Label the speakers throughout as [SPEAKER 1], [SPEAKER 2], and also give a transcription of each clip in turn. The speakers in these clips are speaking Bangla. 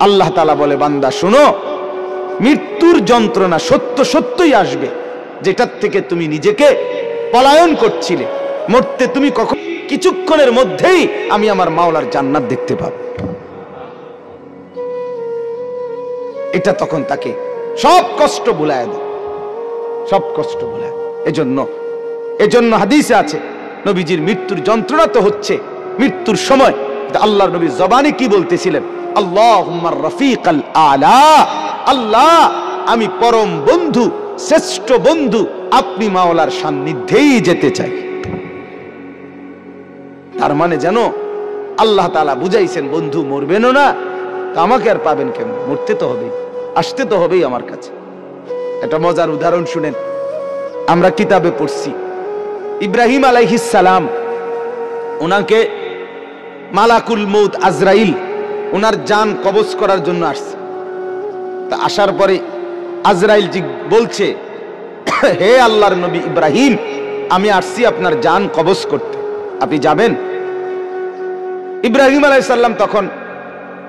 [SPEAKER 1] আল্লাহ তাআলা বলে, বান্দা শোনো, মৃত্যুর যন্ত্রণা সত্য সত্যই আসবে, যেটার থেকে তুমি নিজেকে পলায়ন করছিলে। মরতে তুমি কখন, কিছুক্ষণের মধ্যেই আমি আমার মাওলার জান্নাত দেখতে পাবো। এটা তখন তাকে সব কষ্ট ভুলায় দেয়, সব কষ্ট ভুলায়। এজন্য হাদিসে আছে, নবীজির মৃত্যুর যন্ত্রণা তো হচ্ছে মৃত্যুর সময়। আল্লাহর নবী জবানে কি বলতেছিলেন? আল্লাহুম্মা রফিকাল আলা, আল্লাহ আমি পরম বন্ধু, শ্রেষ্ঠ বন্ধু, আপনি মাওলার সান্নিধ্যেই যেতে চাই। তার মানে যেন আল্লাহ তাআলা বুঝাইছেন, বন্ধু মরবেনও না তো আমাকে আর পাবেন কেমন? মরতে তো হবেই, আসতে তো হবেই আমার কাছে। একটা মজার উদাহরণ শুনেন, আমরা কিতাবে পড়ছি, ইব্রাহিম আলাইহিস সালাম, ওনাকে মালাকুল মউত আজরাইল ওনার জান কবজ করার জন্য আসছে। তা আসার পরে আজরাইল জি বলছে, হে আল্লাহর নবী ইব্রাহিম, আমি আসছি আপনার জান কবজ করতে, আপনি যাবেন? ইব্রাহিম আলাইহিস সালাম তখন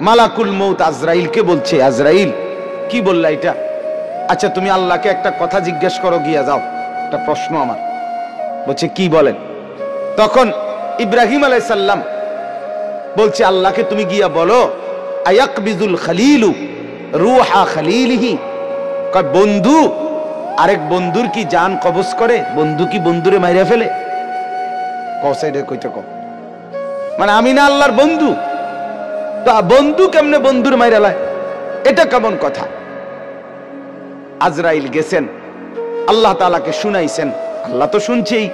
[SPEAKER 1] মালাকুল মউত আজরাইলকে বলছে, আজরাইল কি বললা এটা? আচ্ছা তুমি আল্লাহকে একটা কথা জিজ্ঞেস করো, গিয়া যাও, একটা প্রশ্ন আমার। বলছে কি বলেন? তখন ইব্রাহিম আলাইহিস সালাম বলছে, আল্লাহকে তুমি গিয়া বলো, আয়াকবিজুল খলিলু রূহা খলিলিহি, কয় বন্ধু আরেক বন্ধুর কি জান কবজ করে? বন্ধু কি বন্ধুরে মাইরা ফেলে? কসাইডে কইতে কও, মানে আমি না আল্লাহর বন্ধু, তা বন্ধু কেমনে বন্ধুর মাইরা লায়? এটা কেমন কথা? আজরাইল গেছেন, আল্লাহ তাআলাকে শুনাইছেন, আল্লাহ তো শুনছেই,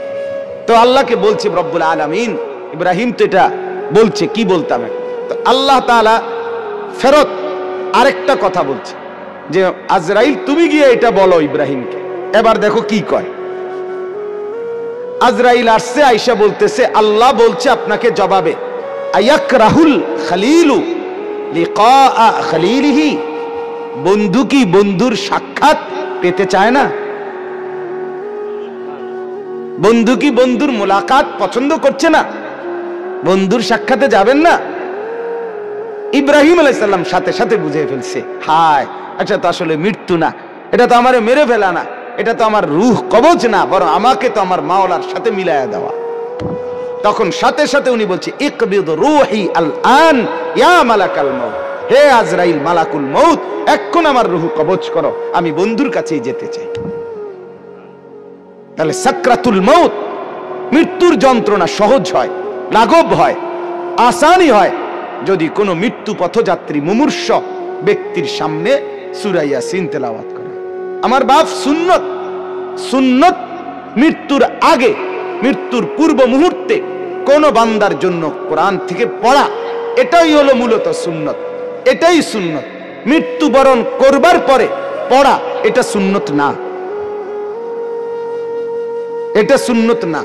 [SPEAKER 1] তো আল্লাহকে বলছে রব্বুল আলামিন, ইব্রাহিম তো এটা বলছে, কি বলতাম? তো আল্লাহ তাআলা ফেরত আরেকটা কথা বলছে যে, আজরাইল তুমি গিয়ে এটা বলো ইব্রাহিমকে। এবার দেখো কি কয়। আজরাইল আসছে, আয়েশা বলতেছে, আল্লাহ বলছে আপনাকে জবাবে, আয়াকরাহুল খলিলু লিকা খলিলিহি, বন্ধু কি বন্ধুর সাক্ষাৎ পেতে চায় না? বন্ধু কি বন্ধুর মোলাকাত পছন্দ করছে না? বন্ধুর সাক্ষাতে যাবেন না? ইব্রাহিম আলাইহিস সালাম সাথে সাথে বুঝে ফেলছে, হায় এটা তো আসলে মৃত্যু না, এটা তো আমারে মেরে ফেলা না, এটা তো আমার রূহ কবজ না, বরং আমাকে তো আমার মাওলার সাথে মিলায়া দেওয়া। তখন সাথে সাথে উনি বলছে, ইকবিদ রূহি আল আন ইয়া মালাকাল মউত, হে আজরাইল মালাকুল মউত, এখন আমার রূহ কবজ করো, আমি বন্ধুর কাছেই যেতে চাই। তাহলে সাকরাতুল মউত, মৃত্যুর যন্ত্রণা সহজ হয়, লাঘব হয়, আসানি হয় যদি কোনো মৃত্যু পথযাত্রী মুমূর্ষ ব্যক্তির সামনে সূরা ইয়াসিন তেলাওয়াত করে। আমার বাপ সুন্নত, সুন্নত মৃত্যুর আগে, মৃত্যুর পূর্ব মুহূর্তে কোন বান্দার জন্য কোরআন থেকে পড়া, এটাই হলো মূলত সুন্নত, এটাই সুন্নত। মৃত্যুবরণ করবার পরে পড়া এটা সুন্নত না, এটা সুন্নত না।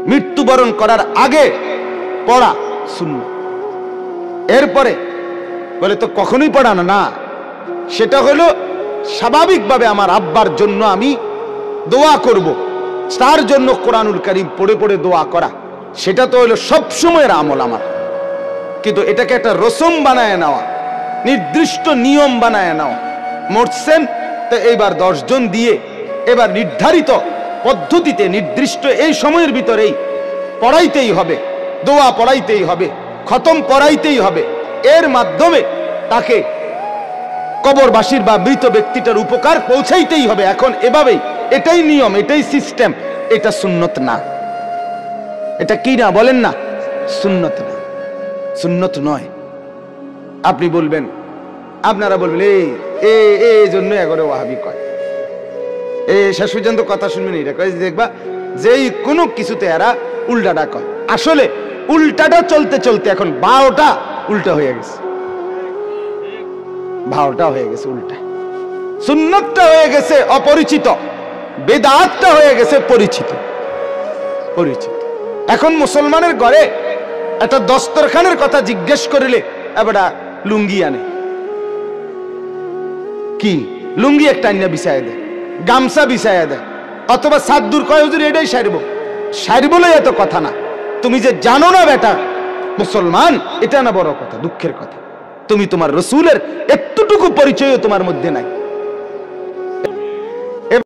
[SPEAKER 1] মৃত্যুবরণ করার আগে পড়া সুন্নত। এরপরে বলে তো কখনোই পড়ানো না, সেটা হলো স্বাভাবিকভাবে আমার আব্বার জন্য আমি দোয়া করব, তার জন্য কোরআনুল কারীম পড়ে পড়ে দোয়া করা, সেটা তো হলো সব সময়ের আমল আমার। কিন্তু এটাকে একটা রসম বানায় নেওয়া, নির্দিষ্ট নিয়ম বানায় নেওয়া, মরছেন তো এইবার 10 জন দিয়ে এবার নির্ধারিত পদ্ধতিতে নির্দিষ্ট এই সময়ের ভিতরেই পড়াইতেই হবে, দোয়া পড়াইতেই হবে, খতম পড়াইতেই হবে, এর মাধ্যমে তাকে কবরবাসীর বা মৃত ব্যক্তিটার উপকার পৌঁছাইতেই হবে। এখন এভাবেই, এটাই নিয়ম, এটাই সিস্টেম, এটা সুন্নত না। এটা কি না বলেন না? সুন্নত না, সুন্নত নয়। আপনি বলবেন, আপনারা বলবেন এই জন্য এগোরে ওয়াহাবি কয়, শেষ পর্যন্ত কথা শুনবেন, এটা কয় দেখবা যেই কোনো কিছুতে এরা উল্টাটা কয়। আসলে উল্টাটা চলতে চলতে এখন 12টা উল্টা হয়ে গেছে, 12টা হয়ে গেছে উল্টা। সুন্নতটা হয়ে গেছে অপরিচিত, বেদাতটা হয়ে গেছে পরিচিত, পরিচিত। এখন মুসলমানের ঘরে একটা দস্তরখানের কথা জিজ্ঞেস করিলে এবার লুঙ্গি আনে, কি লুঙ্গি একটা আইনা বিছায় দেয়, গামছা বিছায় দেয়, অথবা সাদ্দুর কয় হুজুর এটাই সারবো, সারবলে এত কথা না। তুমি যে জানো না বেটা মুসলমান, এটা না বড় কথা, দুঃখের কথা। তুমি তোমার রসুলের একটুটুকু পরিচয়ও তোমার মধ্যে নাই।